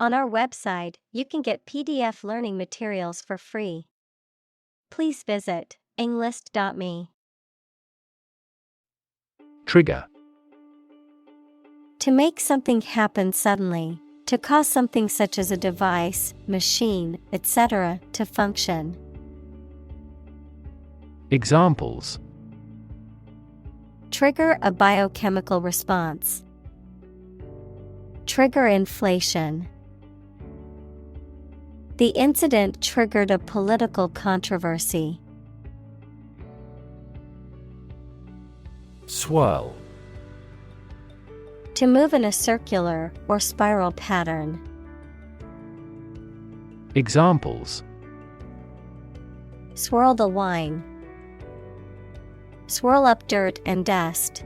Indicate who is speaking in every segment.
Speaker 1: On our website, you can get PDF learning materials for free. Please visit englist.me.
Speaker 2: Trigger.
Speaker 1: To make something happen suddenly, to cause something such as a device, machine, etc., to function.
Speaker 2: Examples:
Speaker 1: Trigger a biochemical response. Trigger inflation. The incident triggered a political controversy.
Speaker 2: Swirl.
Speaker 1: To move in a circular or spiral pattern.
Speaker 2: Examples:
Speaker 1: Swirl the wine. Swirl up dirt and dust.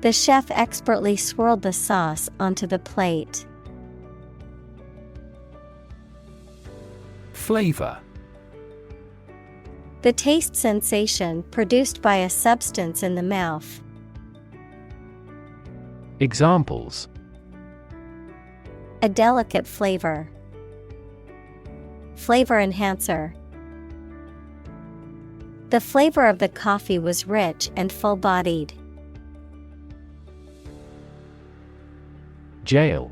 Speaker 1: The chef expertly swirled the sauce onto the plate.
Speaker 2: Flavor.
Speaker 1: The taste sensation produced by a substance in the mouth.
Speaker 2: Examples:
Speaker 1: A delicate flavor. Flavor enhancer. The flavor of the coffee was rich and full-bodied.
Speaker 2: Jail.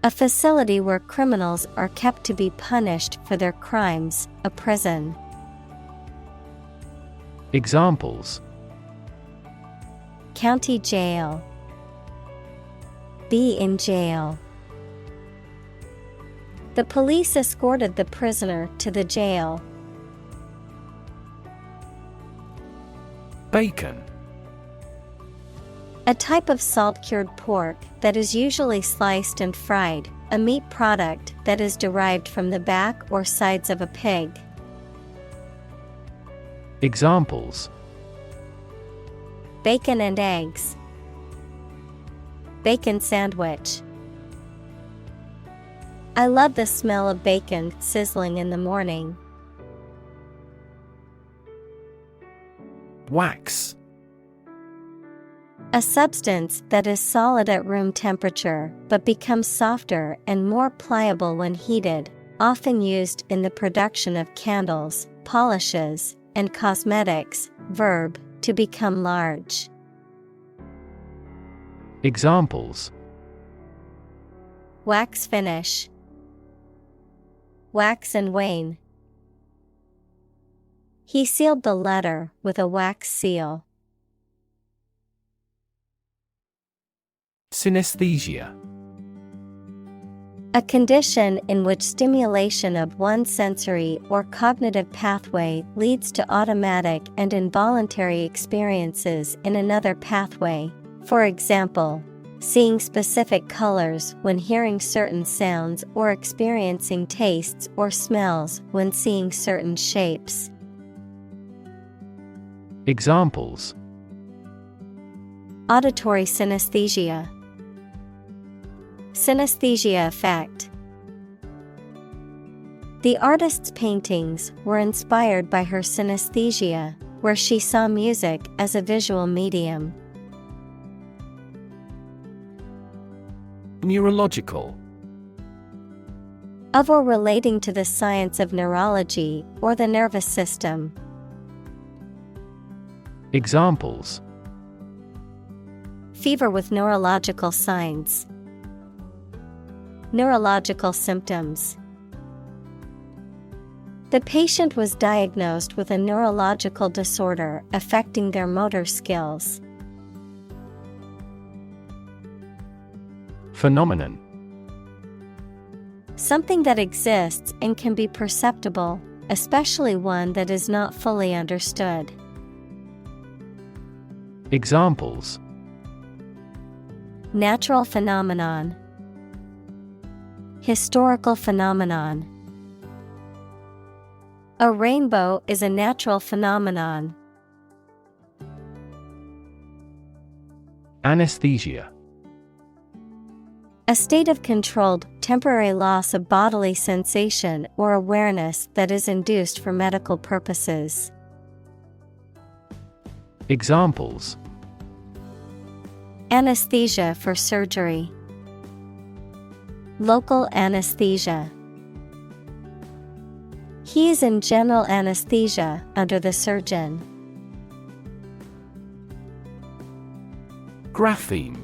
Speaker 1: A facility where criminals are kept to be punished for their crimes, a prison.
Speaker 2: Examples:
Speaker 1: County jail. Be in jail. The police escorted the prisoner to the jail.
Speaker 2: Bacon.
Speaker 1: A type of salt-cured pork that is usually sliced and fried, a meat product that is derived from the back or sides of a pig.
Speaker 2: Examples:
Speaker 1: Bacon and eggs. Bacon sandwich. I love the smell of bacon sizzling in the morning.
Speaker 2: Wax.
Speaker 1: A substance that is solid at room temperature but becomes softer and more pliable when heated, often used in the production of candles, polishes, and cosmetics. Verb, to become large.
Speaker 2: Examples:
Speaker 1: Wax finish. Wax and wane. He sealed the letter with a wax seal.
Speaker 2: Synesthesia.
Speaker 1: A condition in which stimulation of one sensory or cognitive pathway leads to automatic and involuntary experiences in another pathway. For example, seeing specific colors when hearing certain sounds or experiencing tastes or smells when seeing certain shapes.
Speaker 2: Examples:
Speaker 1: Auditory synesthesia. Synesthesia effect. The artist's paintings were inspired by her synesthesia, where she saw music as a visual medium.
Speaker 2: Neurological.
Speaker 1: Of or relating to the science of neurology or the nervous system.
Speaker 2: Examples:
Speaker 1: Fever with neurological signs. Neurological symptoms. The patient was diagnosed with a neurological disorder affecting their motor skills.
Speaker 2: Phenomenon.
Speaker 1: Something that exists and can be perceptible, especially one that is not fully understood.
Speaker 2: Examples:
Speaker 1: Natural phenomenon. Historical phenomenon. A rainbow is a natural phenomenon.
Speaker 2: Anesthesia.
Speaker 1: A state of controlled, temporary loss of bodily sensation or awareness that is induced for medical purposes. Anesthesia for surgery. Local anesthesia. He is in general anesthesia under the surgeon.
Speaker 2: Grapheme.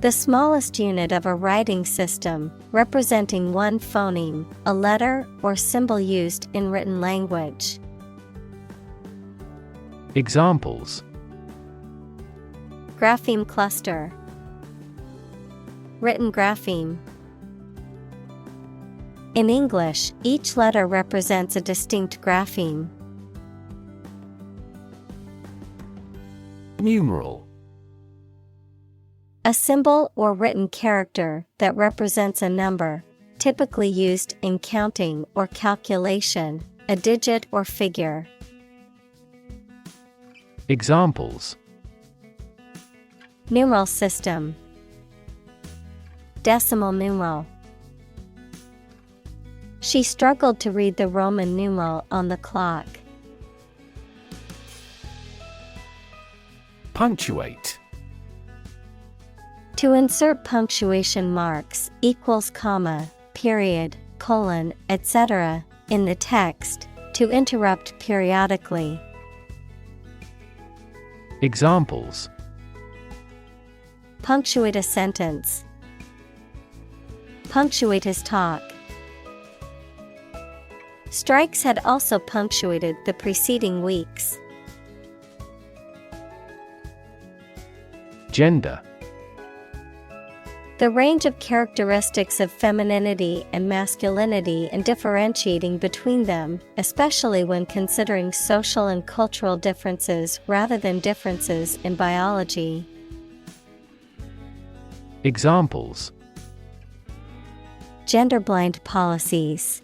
Speaker 1: The smallest unit of a writing system, representing one phoneme, a letter or symbol used in written language.
Speaker 2: Examples:
Speaker 1: Grapheme cluster. Written grapheme. In English, each letter represents a distinct grapheme.
Speaker 2: Numeral.
Speaker 1: A symbol or written character that represents a number, typically used in counting or calculation, a digit or figure.
Speaker 2: Examples:
Speaker 1: Numeral system. Decimal numeral. She struggled to read the Roman numeral on the clock.
Speaker 2: Punctuate.
Speaker 1: To insert punctuation marks, equals, comma, period, colon, etc., in the text, to interrupt periodically.
Speaker 2: Examples:
Speaker 1: Punctuate a sentence. Punctuate his talk. Strikes had also punctuated the preceding weeks.
Speaker 2: Gender.
Speaker 1: The range of characteristics of femininity and masculinity and differentiating between them, especially when considering social and cultural differences rather than differences in biology.
Speaker 2: Examples:
Speaker 1: Gender-blind policies.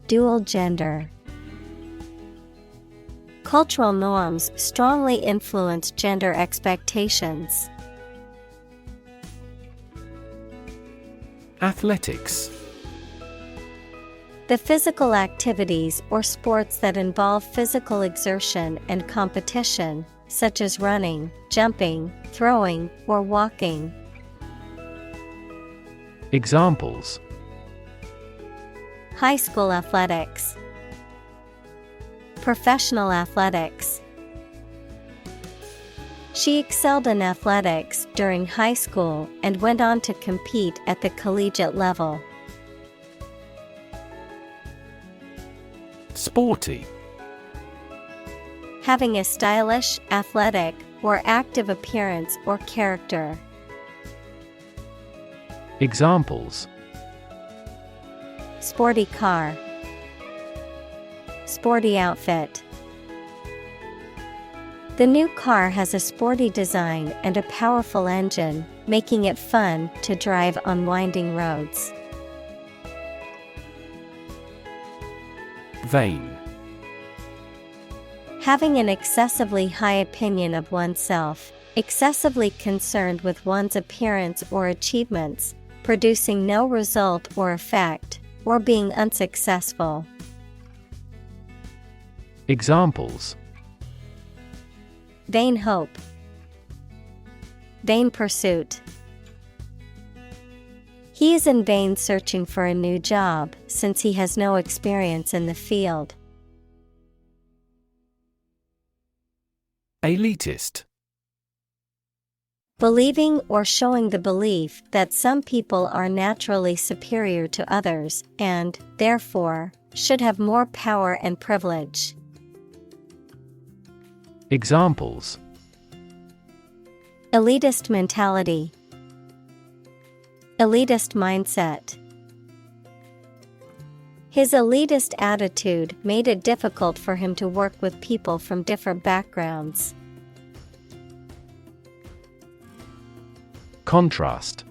Speaker 1: Dual gender. Cultural norms strongly influence gender expectations.
Speaker 2: Athletics.
Speaker 1: The physical activities or sports that involve physical exertion and competition, such as running, jumping, throwing, or walking.
Speaker 2: Examples:
Speaker 1: High school athletics. Professional athletics. She excelled in athletics during high school and went on to compete at the collegiate level.
Speaker 2: Sporty.
Speaker 1: Having a stylish, athletic, or active appearance or character.
Speaker 2: Examples:
Speaker 1: Sporty car. Sporty outfit. The new car has a sporty design and a powerful engine, making it fun to drive on winding roads.
Speaker 2: Vain.
Speaker 1: Having an excessively high opinion of oneself, excessively concerned with one's appearance or achievements, producing no result or effect, or being unsuccessful.
Speaker 2: Examples:
Speaker 1: Vain hope. Vain pursuit. He is in vain searching for a new job since he has no experience in the field.
Speaker 2: Elitist.
Speaker 1: Believing or showing the belief that some people are naturally superior to others and, therefore, should have more power and privilege.
Speaker 2: Examples:
Speaker 1: Elitist mentality. Elitist mindset. His elitist attitude made it difficult for him to work with people from different backgrounds.
Speaker 2: Contrast.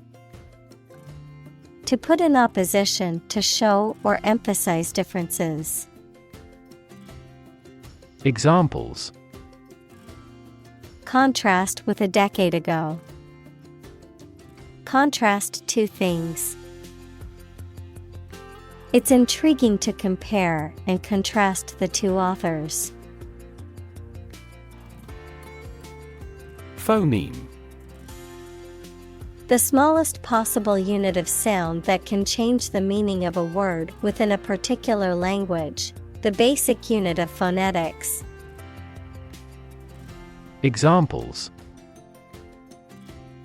Speaker 1: To put in opposition to show or emphasize differences.
Speaker 2: Examples:
Speaker 1: Contrast with a decade ago. Contrast two things. It's intriguing to compare and contrast the two authors.
Speaker 2: Phoneme.
Speaker 1: The smallest possible unit of sound that can change the meaning of a word within a particular language, the basic unit of phonetics.
Speaker 2: Examples: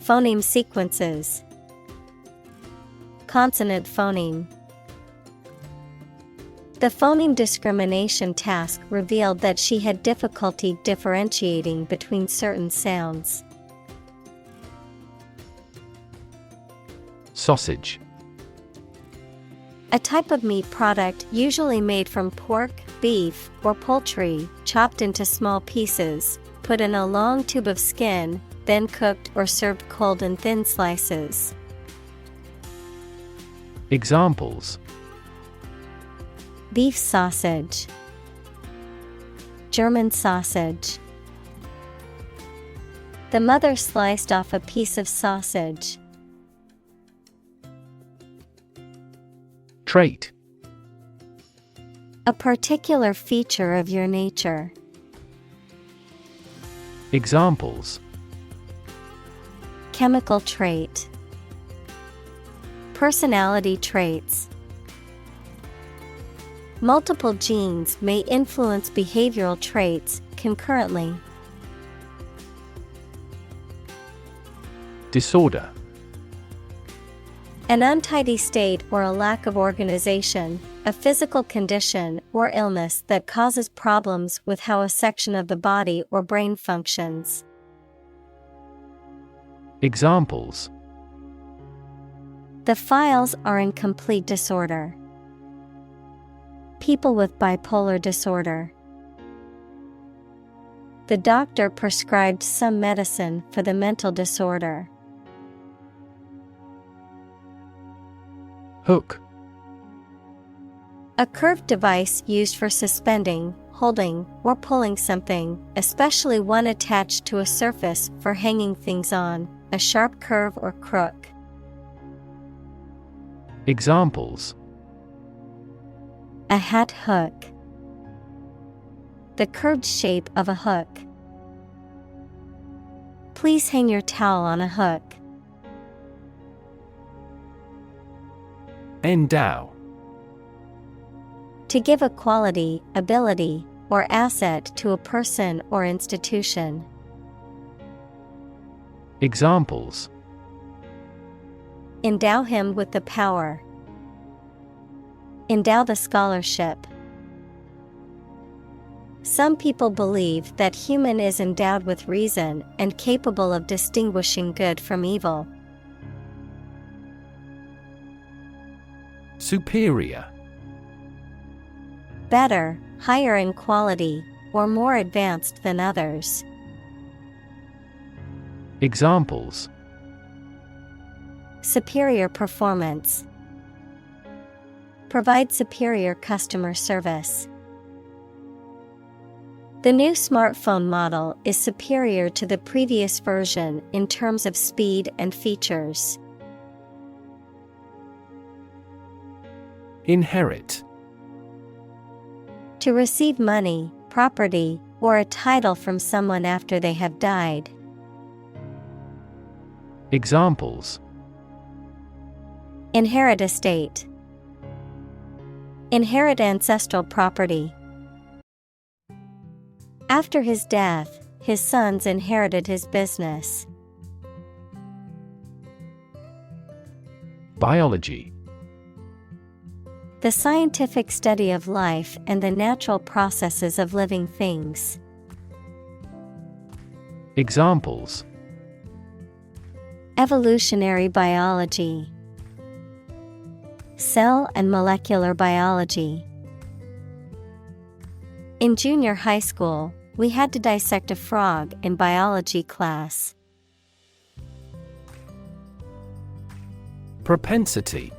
Speaker 1: Phoneme sequences. Consonant phoneme. The phoneme discrimination task revealed that she had difficulty differentiating between certain sounds.
Speaker 2: Sausage.
Speaker 1: A type of meat product usually made from pork, beef, or poultry, chopped into small pieces, put in a long tube of skin, then cooked or served cold in thin slices.
Speaker 2: Examples:
Speaker 1: Beef sausage. German sausage. The mother sliced off a piece of sausage.
Speaker 2: Trait.
Speaker 1: A particular feature of your nature.
Speaker 2: Examples:
Speaker 1: Chemical trait. Personality traits. Multiple genes may influence behavioral traits concurrently.
Speaker 2: Disorder.
Speaker 1: An untidy state or a lack of organization, a physical condition or illness that causes problems with how a section of the body or brain functions.
Speaker 2: Examples:
Speaker 1: The files are in complete disorder. People with bipolar disorder. The doctor prescribed some medicine for the mental disorder.
Speaker 2: Hook.
Speaker 1: A curved device used for suspending, holding, or pulling something, especially one attached to a surface for hanging things on, a sharp curve or crook.
Speaker 2: Examples:
Speaker 1: A hat hook. The curved shape of a hook. Please hang your towel on a hook.
Speaker 2: Endow.
Speaker 1: To give a quality, ability, or asset to a person or institution.
Speaker 2: Examples:
Speaker 1: Endow him with the power. Endow the scholarship. Some people believe that human is endowed with reason and capable of distinguishing good from evil.
Speaker 2: Superior.
Speaker 1: Better, higher in quality, or more advanced than others.
Speaker 2: Examples:
Speaker 1: Superior performance. Provide superior customer service. The new smartphone model is superior to the previous version in terms of speed and features.
Speaker 2: Inherit.
Speaker 1: To receive money, property, or a title from someone after they have died.
Speaker 2: Examples:
Speaker 1: Inherit estate. Inherit ancestral property. After his death, his sons inherited his business.
Speaker 2: Biology.
Speaker 1: The scientific study of life and the natural processes of living things.
Speaker 2: Examples:
Speaker 1: Evolutionary biology. Cell and molecular biology. In junior high school, we had to dissect a frog in biology class.
Speaker 2: Propensity.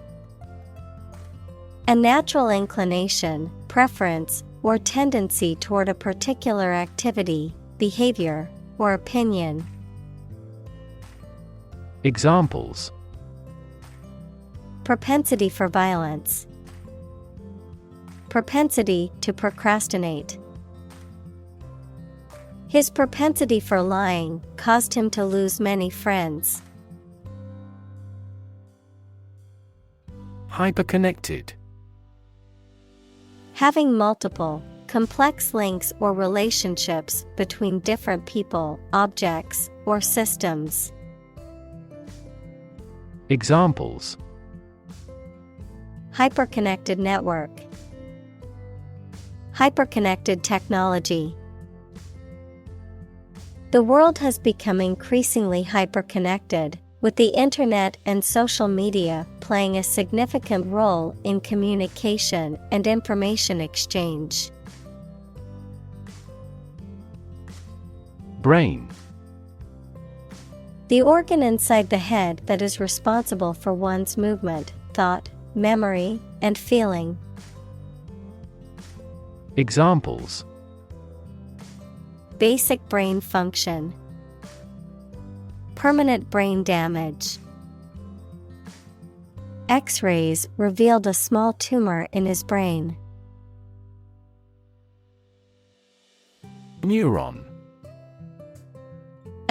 Speaker 1: A natural inclination, preference, or tendency toward a particular activity, behavior, or opinion.
Speaker 2: Examples:
Speaker 1: Propensity for violence. Propensity to procrastinate. His propensity for lying caused him to lose many friends.
Speaker 2: Hyperconnected.
Speaker 1: Having multiple, complex links or relationships between different people, objects, or systems.
Speaker 2: Examples:
Speaker 1: Hyperconnected network. Hyperconnected technology. The world has become increasingly hyperconnected, with the internet and social media playing a significant role in communication and information exchange.
Speaker 2: Brain.
Speaker 1: The organ inside the head that is responsible for one's movement, thought, memory, and feeling.
Speaker 2: Examples:
Speaker 1: Basic brain function. Permanent brain damage. X-rays revealed a small tumor in his brain.
Speaker 2: Neuron.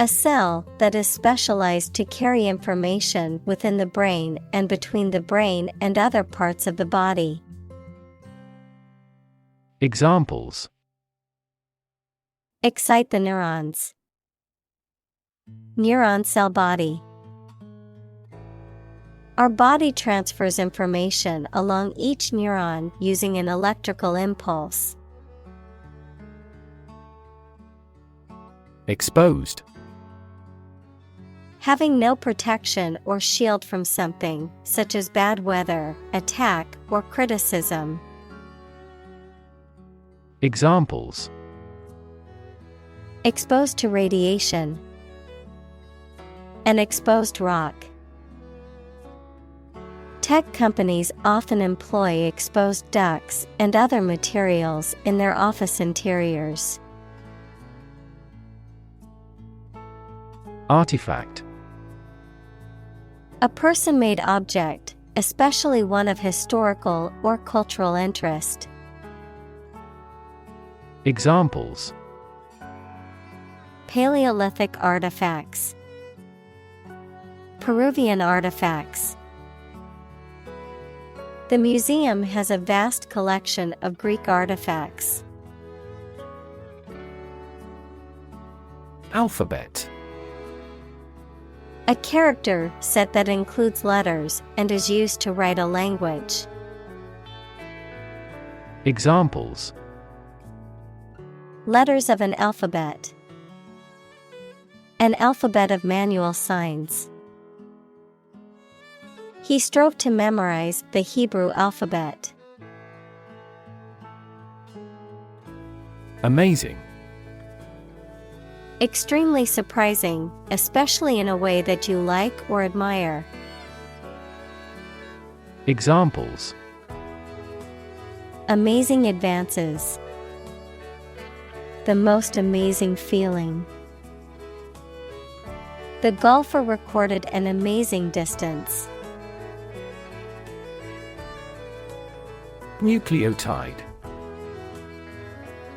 Speaker 1: A cell that is specialized to carry information within the brain and between the brain and other parts of the body.
Speaker 2: Examples:
Speaker 1: Excite the neurons. Neuron cell body. Our body transfers information along each neuron using an electrical impulse.
Speaker 2: Exposed.
Speaker 1: Having no protection or shield from something, such as bad weather, attack, or criticism.
Speaker 2: Examples:
Speaker 1: Exposed to radiation. An exposed rock. Tech companies often employ exposed ducts and other materials in their office interiors.
Speaker 2: Artifact.
Speaker 1: A person-made object, especially one of historical or cultural interest.
Speaker 2: Examples:
Speaker 1: Paleolithic artifacts. Peruvian artifacts. The museum has a vast collection of Greek artifacts.
Speaker 2: Alphabet.
Speaker 1: A character set that includes letters and is used to write a language.
Speaker 2: Examples:
Speaker 1: Letters of an alphabet. An alphabet of manual signs. He strove to memorize the Hebrew alphabet.
Speaker 2: Amazing.
Speaker 1: Extremely surprising, especially in a way that you like or admire.
Speaker 2: Examples:
Speaker 1: Amazing advances. The most amazing feeling. The golfer recorded an amazing distance.
Speaker 2: Nucleotide.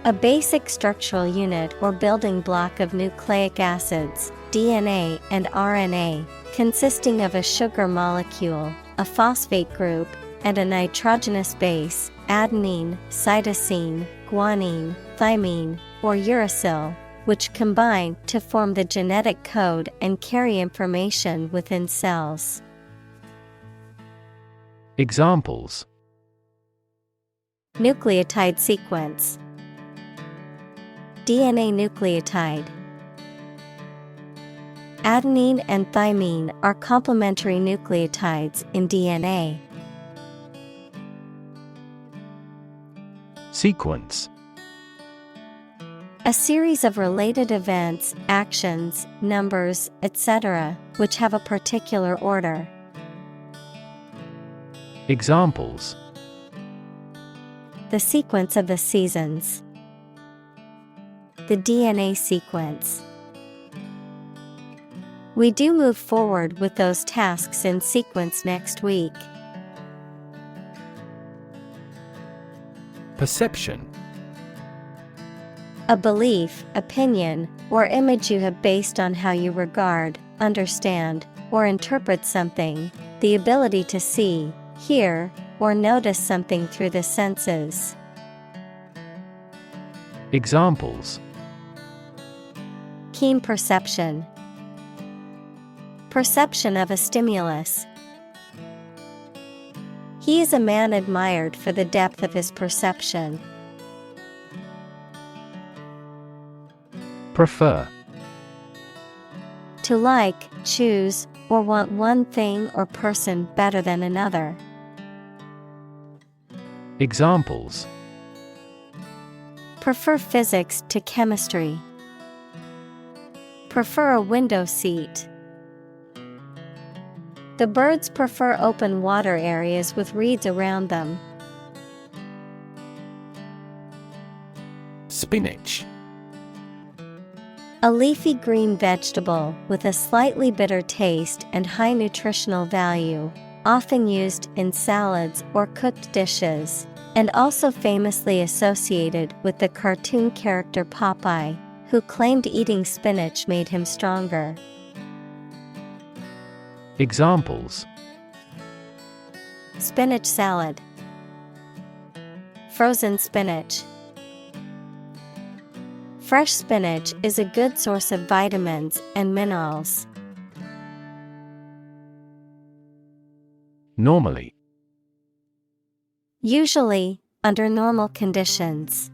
Speaker 1: A basic structural unit or building block of nucleic acids, DNA and RNA, consisting of a sugar molecule, a phosphate group, and a nitrogenous base, adenine, cytosine, guanine, thymine, or uracil, which combine to form the genetic code and carry information within cells.
Speaker 2: Examples:
Speaker 1: Nucleotide sequence. DNA nucleotide. Adenine and thymine are complementary nucleotides in DNA.
Speaker 2: Sequence.
Speaker 1: A series of related events, actions, numbers, etc., which have a particular order.
Speaker 2: Examples:
Speaker 1: The sequence of the seasons. The DNA sequence. We do move forward with those tasks in sequence next week.
Speaker 2: Perception.
Speaker 1: A belief, opinion, or image you have based on how you regard, understand, or interpret something, the ability to see, hear, or notice something through the senses.
Speaker 2: Examples:
Speaker 1: Keen perception. Perception of a stimulus. He is a man admired for the depth of his perception.
Speaker 2: Prefer.
Speaker 1: To like, choose, or want one thing or person better than another.
Speaker 2: Examples:
Speaker 1: Prefer physics to chemistry. Prefer a window seat. The birds prefer open water areas with reeds around them.
Speaker 2: Spinach.
Speaker 1: A leafy green vegetable with a slightly bitter taste and high nutritional value, often used in salads or cooked dishes, and also famously associated with the cartoon character Popeye, who claimed eating spinach made him stronger.
Speaker 2: Examples:
Speaker 1: Spinach salad. Frozen spinach. Fresh spinach is a good source of vitamins and minerals.
Speaker 2: Normally.
Speaker 1: Usually, under normal conditions.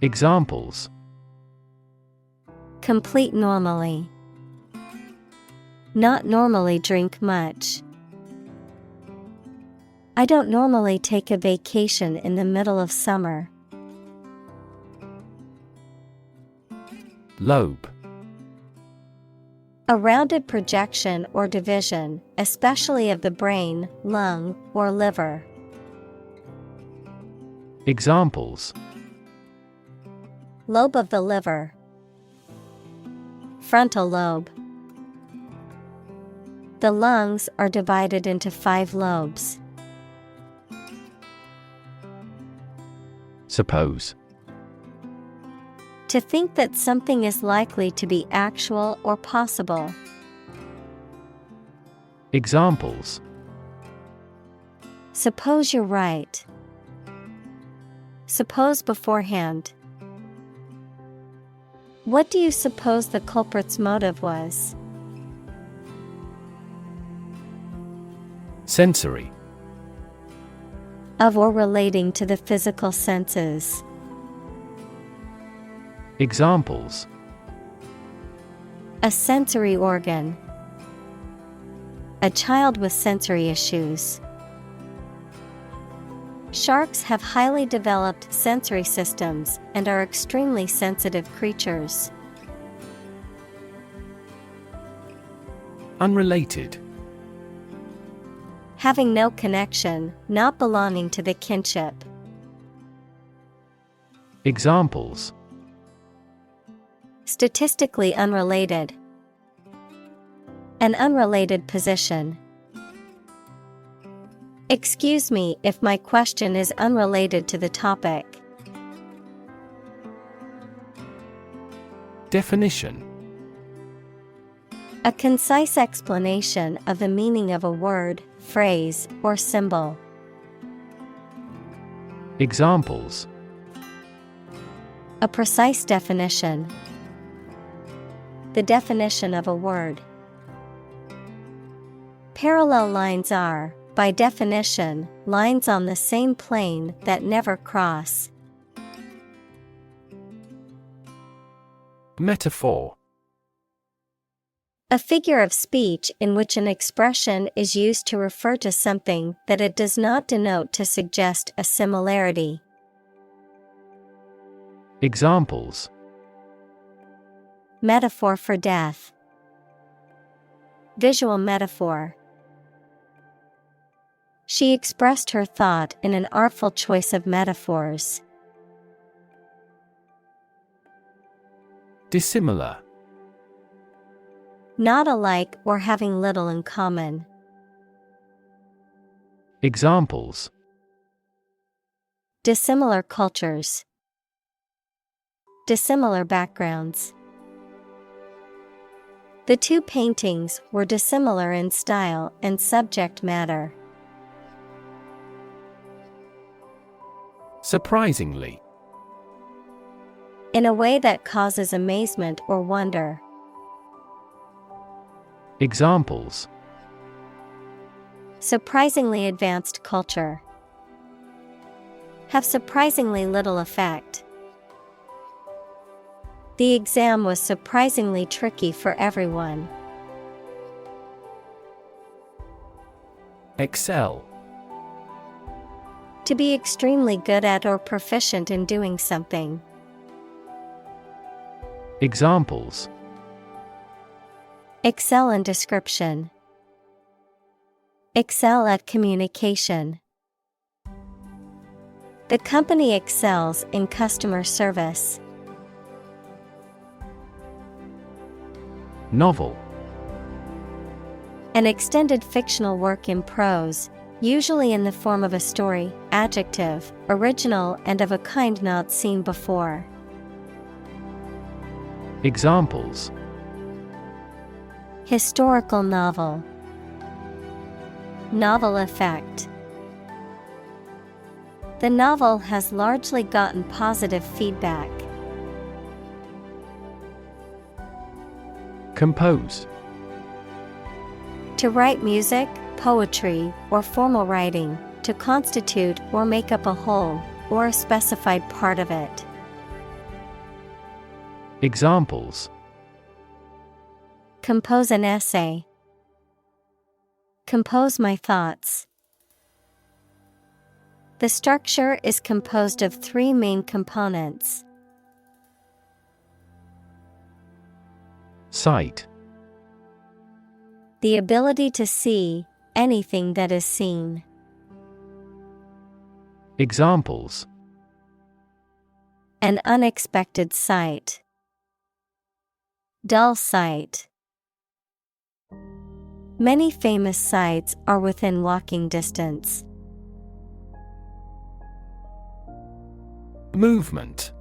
Speaker 2: Examples:
Speaker 1: Complete normally. Not normally drink much. I don't normally take a vacation in the middle of summer.
Speaker 2: Lobe.
Speaker 1: A rounded projection or division, especially of the brain, lung, or liver.
Speaker 2: Examples:
Speaker 1: Lobe of the liver. Frontal lobe. The lungs are divided into 5 lobes.
Speaker 2: Suppose.
Speaker 1: To think that something is likely to be actual or possible.
Speaker 2: Examples:
Speaker 1: Suppose you're right. Suppose beforehand. What do you suppose the culprit's motive was?
Speaker 2: Sensory.
Speaker 1: Of or relating to the physical senses.
Speaker 2: Examples:
Speaker 1: A sensory organ. A child with sensory issues. Sharks have highly developed sensory systems and are extremely sensitive creatures.
Speaker 2: Unrelated.
Speaker 1: Having no connection, not belonging to the kinship.
Speaker 2: Examples:
Speaker 1: Statistically unrelated. An unrelated position. Excuse me if my question is unrelated to the topic.
Speaker 2: Definition.
Speaker 1: A concise explanation of the meaning of a word, phrase, or symbol.
Speaker 2: Examples:
Speaker 1: A precise definition. The definition of a word. Parallel lines are, by definition, lines on the same plane that never cross.
Speaker 2: Metaphor.
Speaker 1: A figure of speech in which an expression is used to refer to something that it does not denote to suggest a similarity.
Speaker 2: Examples:
Speaker 1: Metaphor for death. Visual metaphor. She expressed her thought in an artful choice of metaphors.
Speaker 2: Dissimilar.
Speaker 1: Not alike or having little in common.
Speaker 2: Examples:
Speaker 1: Dissimilar cultures. Dissimilar backgrounds. The two paintings were dissimilar in style and subject matter.
Speaker 2: Surprisingly.
Speaker 1: In a way that causes amazement or wonder.
Speaker 2: Examples:
Speaker 1: surprisingly advanced culture. Have surprisingly little effect. The exam was surprisingly tricky for everyone.
Speaker 2: Excel.
Speaker 1: To be extremely good at or proficient in doing something.
Speaker 2: Examples:
Speaker 1: excel in description. Excel at communication. The company excels in customer service.
Speaker 2: Novel.
Speaker 1: An extended fictional work in prose, usually in the form of a story. Adjective, original and of a kind not seen before.
Speaker 2: Examples:
Speaker 1: historical novel. Novel effect. The novel has largely gotten positive feedback.
Speaker 2: Compose.
Speaker 1: To write music, poetry, or formal writing, to constitute or make up a whole, or a specified part of it.
Speaker 2: Examples:
Speaker 1: compose an essay. Compose my thoughts. The structure is composed of three main components.
Speaker 2: Sight.
Speaker 1: The ability to see anything that is seen.
Speaker 2: Examples:
Speaker 1: an unexpected sight. Dull sight. Many famous sites are within walking distance.
Speaker 2: Movement.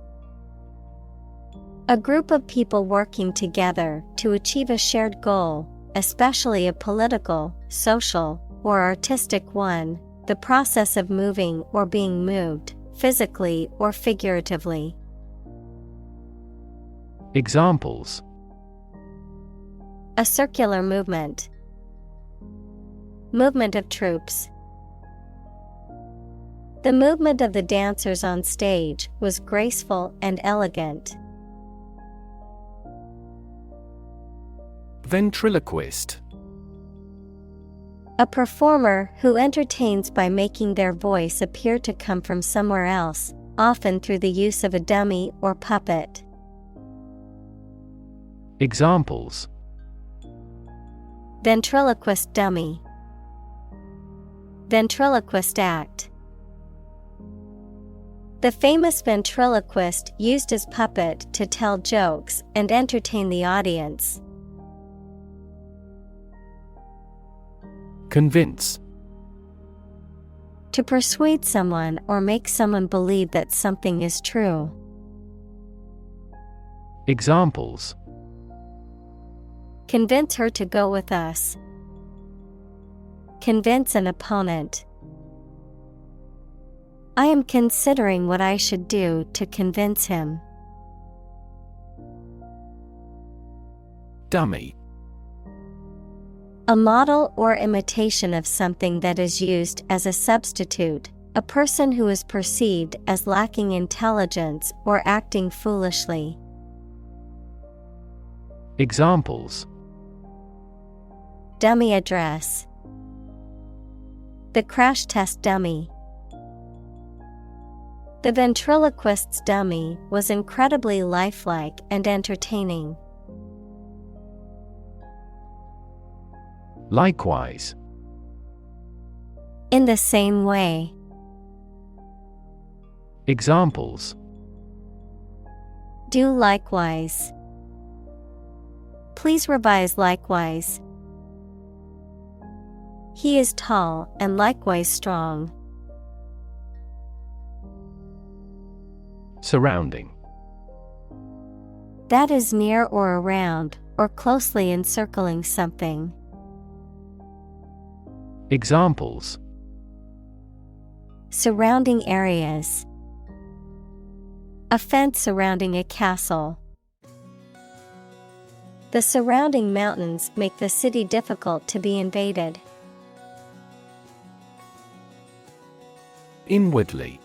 Speaker 1: A group of people working together to achieve a shared goal, especially a political, social, or artistic one, the process of moving or being moved, physically or figuratively.
Speaker 2: Examples:
Speaker 1: a circular movement. Movement of troops. The movement of the dancers on stage was graceful and elegant.
Speaker 2: Ventriloquist.
Speaker 1: A performer who entertains by making their voice appear to come from somewhere else, often through the use of a dummy or puppet.
Speaker 2: Examples:
Speaker 1: ventriloquist dummy. Ventriloquist act. The famous ventriloquist used his puppet to tell jokes and entertain the audience.
Speaker 2: Convince.
Speaker 1: To persuade someone or make someone believe that something is true.
Speaker 2: Examples:
Speaker 1: convince her to go with us. Convince an opponent. I am considering what I should do to convince him.
Speaker 2: Dummy.
Speaker 1: A model or imitation of something that is used as a substitute, a person who is perceived as lacking intelligence or acting foolishly.
Speaker 2: Examples:
Speaker 1: dummy address. The crash test dummy. The ventriloquist's dummy was incredibly lifelike and entertaining.
Speaker 2: Likewise.
Speaker 1: In the same way.
Speaker 2: Examples:
Speaker 1: do likewise. Please revise likewise. He is tall and likewise strong.
Speaker 2: Surrounding.
Speaker 1: That is near or around, or closely encircling something.
Speaker 2: Examples:
Speaker 1: Surrounding areas. A fence surrounding a castle. The surrounding mountains make the city difficult to be invaded.
Speaker 2: Inwardly.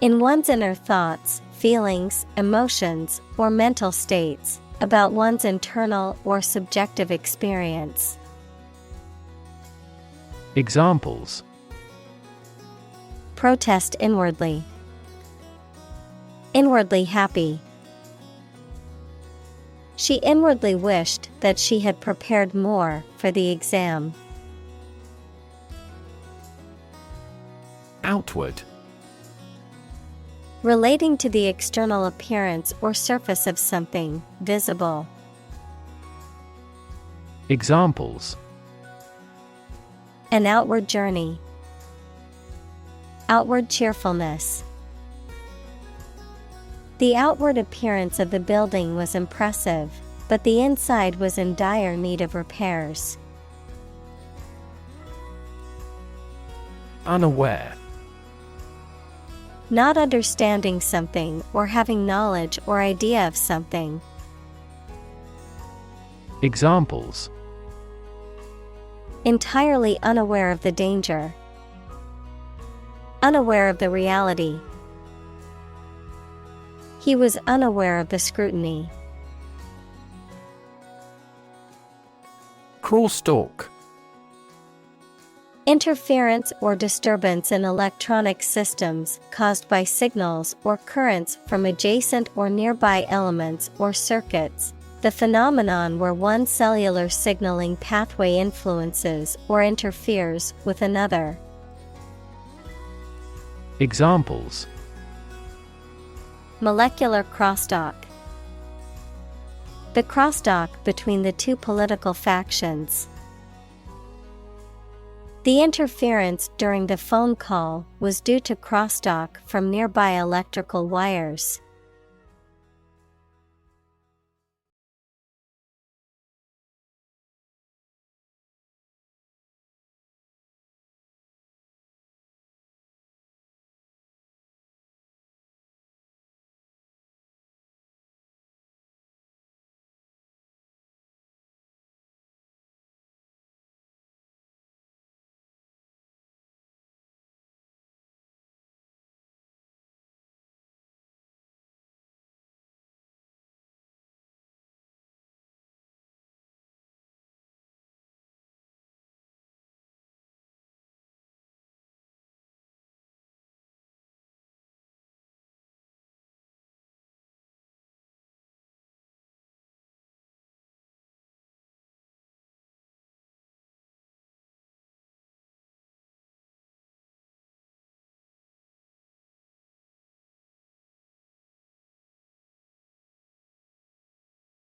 Speaker 1: In one's inner thoughts, feelings, emotions, or mental states, about one's internal or subjective experience.
Speaker 2: Examples:
Speaker 1: Protest inwardly. Inwardly happy. She inwardly wished that she had prepared more for the exam.
Speaker 2: Outward.
Speaker 1: Relating to the external appearance or surface of something, visible.
Speaker 2: Examples:
Speaker 1: An outward journey. Outward cheerfulness. The outward appearance of the building was impressive, but the inside was in dire need of repairs.
Speaker 2: Unaware.
Speaker 1: Not understanding something or having knowledge or idea of something.
Speaker 2: Examples:
Speaker 1: Entirely unaware of the danger. Unaware of the reality. He was unaware of the scrutiny.
Speaker 2: Crosstalk.
Speaker 1: Interference or disturbance in electronic systems caused by signals or currents from adjacent or nearby elements or circuits, the phenomenon where one cellular signaling pathway influences or interferes with another.
Speaker 2: Examples:
Speaker 1: Molecular crosstalk. The crosstalk between the two political factions. The interference during the phone call was due to crosstalk from nearby electrical wires.